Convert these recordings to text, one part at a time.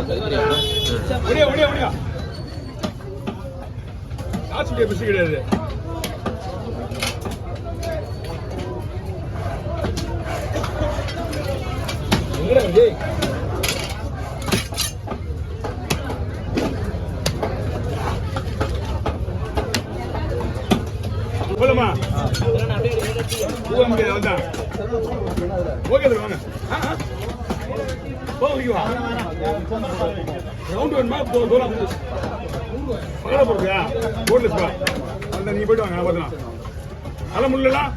முடியா முடியா முடியா காசு பிசி கிடையாது. போலமா முடியாது வந்தான். ஓகே வாங்க போவா ரவுண்ட் வேணுமா தூரம் பகல போடுறியா போட்லஸ் பா அந்த நீ போயிட்டு வாங்க நான் பார்க்கலாம். களை முள்ளலாம்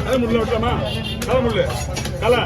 களை முள்ள விட்டலாமா களை முள்ளு களை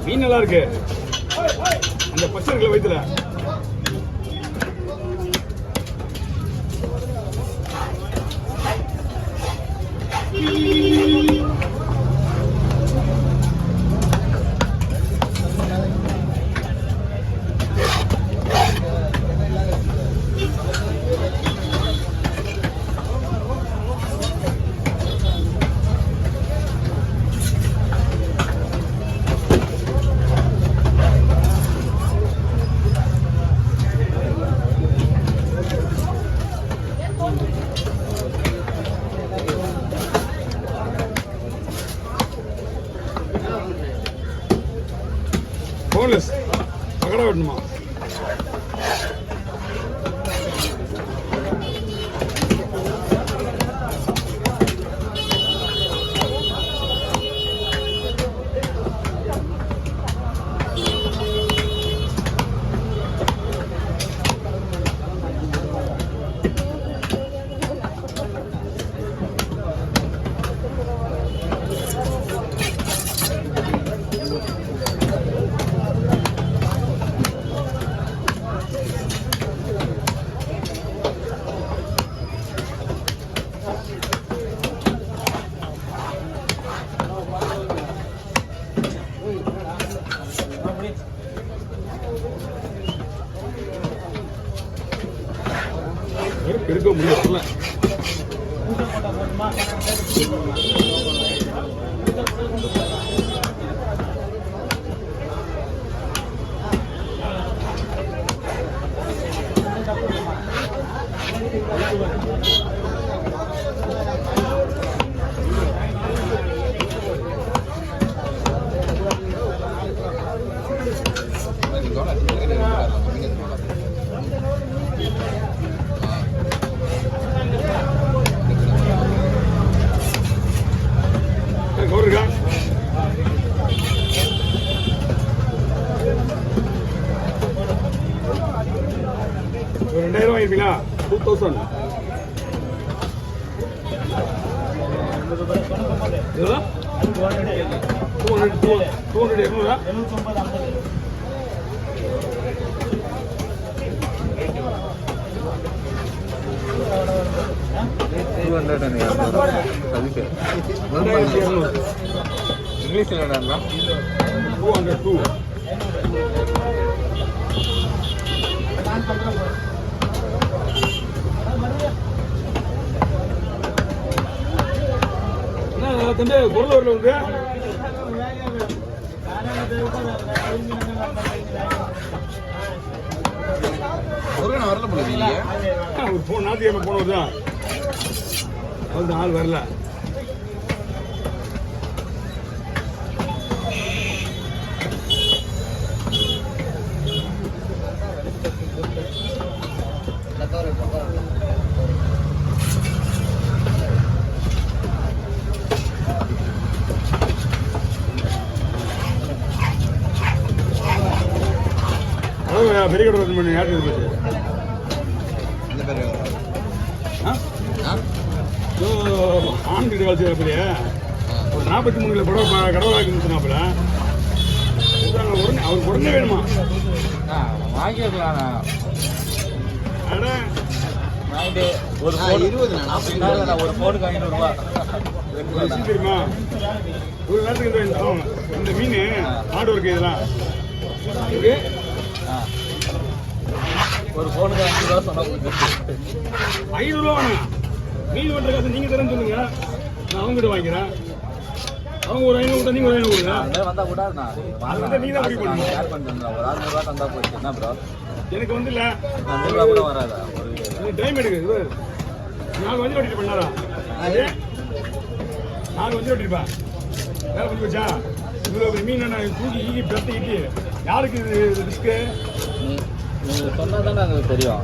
மீன் நல்லா இருக்கு. அந்த பச்சை இருக்குல்ல வயிற்றுல போன்லெஸ் பகடா விடணுமா? பெருக்க முடியல. வாங்கிருப்பீங்களா? 2000 இங்கிலீஷ் 202 தம்பி பொருள் வரல வந்து ஒரு ஒரு ஃபோன் ஞாயிற்றுக்கிழமை போனவர் தான் வந்து ஆள் வரல. பெரிய கடை ஓப்பன் பண்ணி யாருக்கு போச்சு? ஆண்கிட்ட கழிச்சு அப்படியே ஒரு 43 கிலோ படம் கடவுள் வாங்கினாப்புல உடனே அவருக்கு உடனே வேணுமா? வாங்கிக்கலாம். ஒரு போனுக்கு 500 ரூபா தெரியுமா? ஒரு நேரத்துக்கு இந்த மீன் ஹார்ட் ஒர்க் இதெல்லாம் ஒரு போனுக்கு 5 ரூபா சொன்னா 500 ரூபா வேணும். மீன் வெட்டுற காசு நீங்க தரேன்னு சொல்லுங்க, நான் அவங்ககிட்ட வாங்கிக்கிறேன். அவங்க ஒரு 500 கொடுத்தா நீங்க ஒரு 500 கொடுங்க. வந்தா கூட நீங்க தான் முடிவு பண்ணுங்க. ஷேர் பண்ணிட்டு ஒரு 600 ரூபா தந்தா போயிடுச்சு. என்ன ப்ரோ எனக்கு வந்து இல்ல 500 ரூபா கூட வராதா? ஒரு டைம் எடுக்குது. நாங்கள் வந்து வெட்டிட்டு பண்ணாரா? நாங்கள் வந்து வெட்டிருப்பேன். வேலை பண்ணி வச்சா இவ்வளோ மீன் நான் தூக்கி ஈகி பிரட்டிக்கிட்டு யாருக்கு இது ரிஸ்க்கு? நீங்கள் சொன்னால் தானே எங்களுக்கு தெரியும்.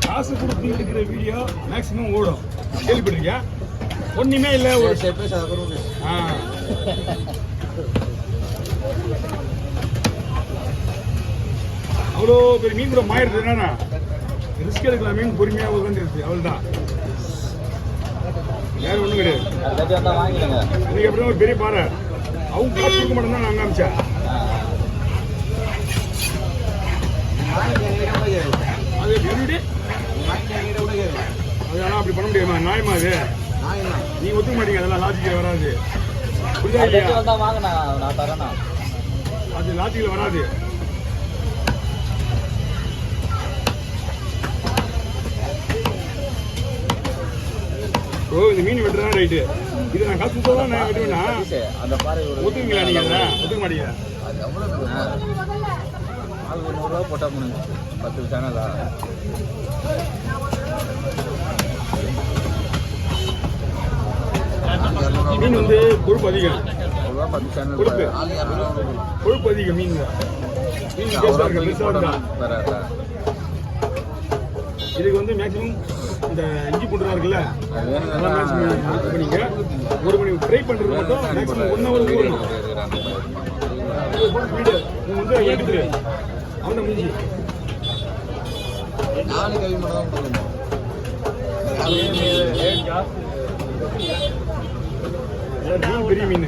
காசு கொடுத்து இருக்கிற வீடியோ மேக்ஸிமம் ஓடும். கேள்விப்பட்டிருக்கியா? ஒன்றுமே இல்லை. ஒரு அவ்வளோ பெரிய மீன் கூட மாயிடுது. என்னன்னா ரிஸ்க் எடுக்கலாம். மீன் பொறுமையாக உட்காந்துருச்சு. அவள் தான் யாரும் ஒன்றும் கிடையாது. இன்னைக்கு எப்படின்னா ஒரு பெரிய பாறை அவங்க காசு கொடுக்க மாட்டேன் தான் நாங்கள் அமிச்சேன். அது எப்படி அது ஆனால் அப்படி பண்ண முடியாமா? நியாயமா அது? நீ ஒத்துக்க மாட்டீங்க. அதெல்லாம் லாஜிக்கில் வராது. அது லாஜிக்கில் வராது. ஓ இந்த மீன் வெட்டுறதா ரைட்டு. இது நான் காசு கொடுத்தா நான் வெட்டுவேன்னா ஒத்துக்குங்களா? நீங்கள் அதை ஒத்துக்க மாட்டீங்க. அது 100 ரூபா போட்டால் முடிஞ்சு 10 சேனலா? மீன் வந்து கொழுப்பு அதிகம். 10 சேனல் கொழுப்பு அதிகம் மீன். மீன் டேஸ்டாக இருக்கு. பெருசாக இருக்கா? இதுக்கு வந்து மேக்ஸிமம் இந்த இஞ்சி பூண்டுலாம் இருக்குல்ல, அதெல்லாம் மேக்ஸிமம் பண்ணிங்க. ஒரு மணி ஃப்ரை பண்ணுறது மட்டும் மேக்ஸிமம் 1 ஹவர் ஊறணும். வீடு வந்து எடுத்துரு அவனை முடிஞ்சு 4 கவி மட்டும் தான் பெரிய மீன்.